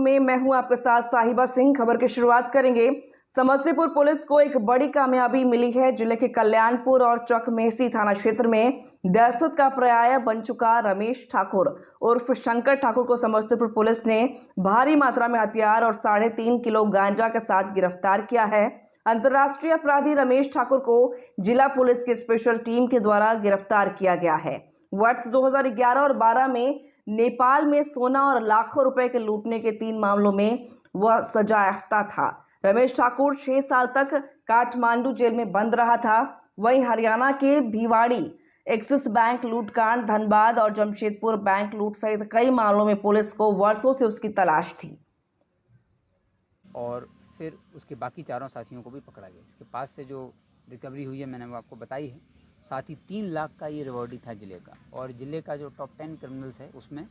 मैं हूं आपके साथ साहिबा सिंह। खबर की शुरुआत करेंगे। समस्तीपुर पुलिस को एक बड़ी कामयाबी मिली है। जिले के कल्याणपुर और चकमेसी थाना क्षेत्र में दहशत का पर्याय बन चुका रमेश ठाकुर उर्फ शंकर ठाकुर को समस्तीपुर पुलिस ने भारी मात्रा में हथियार और 3.5 किलो गांजा के साथ गिरफ्तार किया है। अंतर्राष्ट्रीय अपराधी रमेश ठाकुर को जिला पुलिस की स्पेशल टीम के द्वारा गिरफ्तार किया गया है। वर्ष 2011 और 12 में नेपाल में सोना और लाखों रुपए के लूटने के 3 मामलों में वह सजायाफ्ता था। रमेश ठाकुर 6 साल तक काठमांडू जेल में बंद रहा था। वहीं हरियाणा के भिवाड़ी एक्सिस बैंक लूटकांड, धनबाद और जमशेदपुर बैंक लूट सहित कई मामलों में पुलिस को वर्षों से उसकी तलाश थी। और फिर उसके बाकी चारों साथियों को भी पकड़ा गया। इसके पास से जो रिकवरी हुई है मैंने वो आपको बताई है। साथ ही 3 लाख का ये रिवॉर्ड था जिले का। और जिले का जो टॉप 10 क्रिमिनल्स है उसमें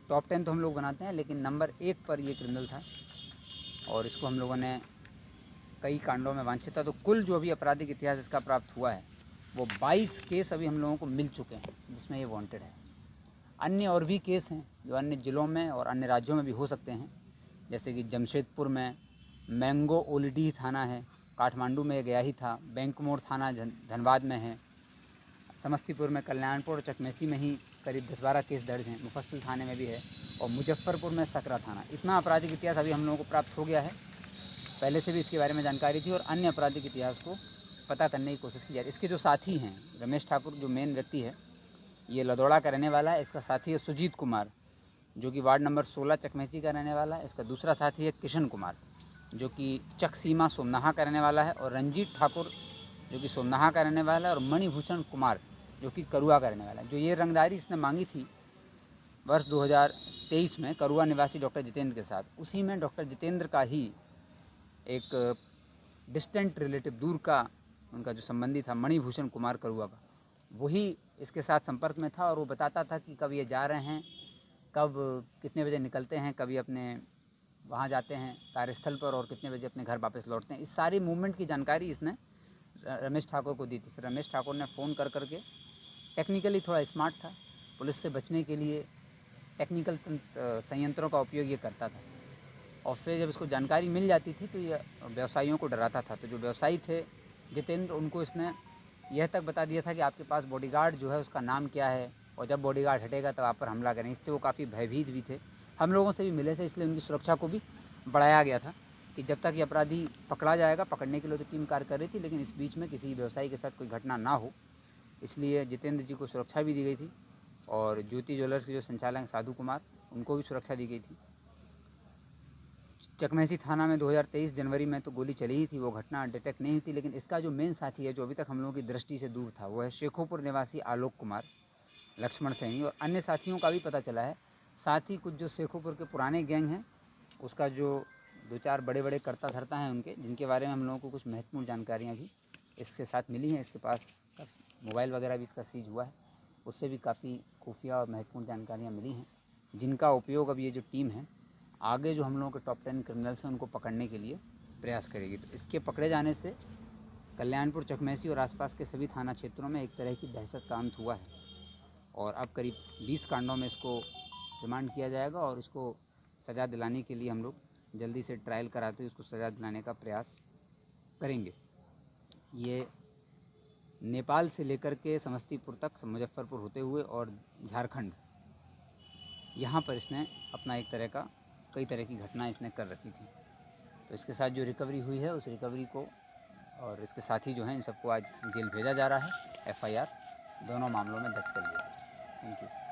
टॉप 10 तो हम लोग बनाते हैं, लेकिन नंबर 1 पर ये क्रिमिनल था। और इसको हम लोगों ने कई कांडों में वांछित था। तो कुल जो अभी आपराधिक इतिहास इसका प्राप्त हुआ है वो 22 केस अभी हम लोगों को मिल चुके हैं जिसमें ये वांटेड है। अन्य और भी केस हैं जो अन्य ज़िलों में और अन्य राज्यों में भी हो सकते हैं, जैसे कि जमशेदपुर में मैंगो ओलिडी थाना है, काठमांडू में गया ही था, बैंक मोड़ थाना धनबाद में है, समस्तीपुर में कल्याणपुर और चकमेसी में ही करीब 10-12 केस दर्ज हैं, मुफस्सिल थाने में भी है, और मुजफ्फरपुर में सकरा थाना। इतना आपराधिक इतिहास अभी हम लोगों को प्राप्त हो गया है। पहले से भी इसके बारे में जानकारी थी और अन्य आपराधिक इतिहास को पता करने की कोशिश की जा रही है। इसके जो साथी हैं, रमेश ठाकुर जो मेन व्यक्ति है, ये लदौड़ा का रहने वाला है। इसका साथी है सुजीत कुमार जो कि वार्ड नंबर 16 चकमेसी का रहने वाला है। इसका दूसरा साथी है किशन कुमार जो कि चकसीमा सोमनाहा का रहने वाला है, और रंजीत ठाकुर जो कि सोमनाहा का रहने वाला है, और मणिभूषण कुमार जो कि करुआ का रहने वाला है। जो ये रंगदारी इसने मांगी थी वर्ष 2023 में करुआ निवासी डॉक्टर जितेंद्र के साथ, उसी में डॉक्टर जितेंद्र का ही एक डिस्टेंट रिलेटिव, दूर का उनका जो संबंधी था मणिभूषण कुमार करुआ का, वही इसके साथ संपर्क में था। और वो बताता था कि कब ये जा रहे हैं, कब कितने बजे निकलते हैं, कभी अपने वहाँ जाते हैं कार्यस्थल पर और कितने बजे अपने घर वापस लौटते हैं। इस सारी मूवमेंट की जानकारी इसने रमेश ठाकुर को दी थी। फिर रमेश ठाकुर ने फ़ोन कर करके, टेक्निकली थोड़ा स्मार्ट था, पुलिस से बचने के लिए टेक्निकल संयंत्रों का उपयोग ये करता था। और फिर जब इसको जानकारी मिल जाती थी तो ये व्यवसायियों को डराता था। तो जो व्यवसायी थे जितेंद्र, उनको इसने यह तक बता दिया था कि आपके पास बॉडीगार्ड जो है उसका नाम क्या है, और जब बॉडीगार्ड हटेगा तब आप पर हमला करें। इससे वो काफ़ी भयभीत भी थे, हम लोगों से भी मिले थे, इसलिए उनकी सुरक्षा को भी बढ़ाया गया था कि जब तक ये अपराधी पकड़ा जाएगा, पकड़ने के लिए तो टीम कार्य कर रही थी, लेकिन इस बीच में किसी व्यवसायी के साथ कोई घटना ना हो, इसलिए जितेंद्र जी को सुरक्षा भी दी गई थी। और ज्योति ज्वेलर्स के जो संचालक साधु कुमार, उनको भी सुरक्षा दी गई थी। चकमेसी थाना में 2023 जनवरी में तो गोली चली ही थी, वो घटना डिटेक्ट नहीं हुई थी। लेकिन इसका जो मेन साथी है जो अभी तक हम लोगों की दृष्टि से दूर था, वो है शेखोपुर निवासी आलोक कुमार, लक्ष्मण सैनी, और अन्य साथियों का भी पता चला है। साथ ही कुछ जो शेखोपुर के पुराने गैंग हैं उसका जो 2-4 बड़े करता धरता हैं उनके, जिनके बारे में हम लोगों को कुछ महत्वपूर्ण जानकारियाँ भी इसके साथ मिली हैं। इसके पास मोबाइल वगैरह भी इसका सीज हुआ है, उससे भी काफ़ी खुफिया और महत्वपूर्ण जानकारियाँ मिली हैं, जिनका उपयोग अब ये जो टीम है आगे जो हम लोगों के टॉप 10 क्रिमिनल्स हैं उनको पकड़ने के लिए प्रयास करेगी। तो इसके पकड़े जाने से कल्याणपुर, चकमेसी और आसपास के सभी थाना क्षेत्रों में एक तरह की दहशत का अंत हुआ है। और अब करीब 20 कांडों में इसको रिमांड किया जाएगा और इसको सज़ा दिलाने के लिए हम लोग जल्दी से ट्रायल कराते हुए उसको सज़ा दिलाने का प्रयास करेंगे। ये नेपाल से लेकर के समस्तीपुर तक, मुजफ्फरपुर होते हुए और झारखंड, यहाँ पर इसने अपना एक तरह का कई तरह की घटना इसने कर रखी थी। तो इसके साथ जो रिकवरी हुई है उस रिकवरी को और इसके साथी जो हैं इन सबको आज जेल भेजा जा रहा है। FIR दोनों मामलों में दर्ज कर लिया। Thank you.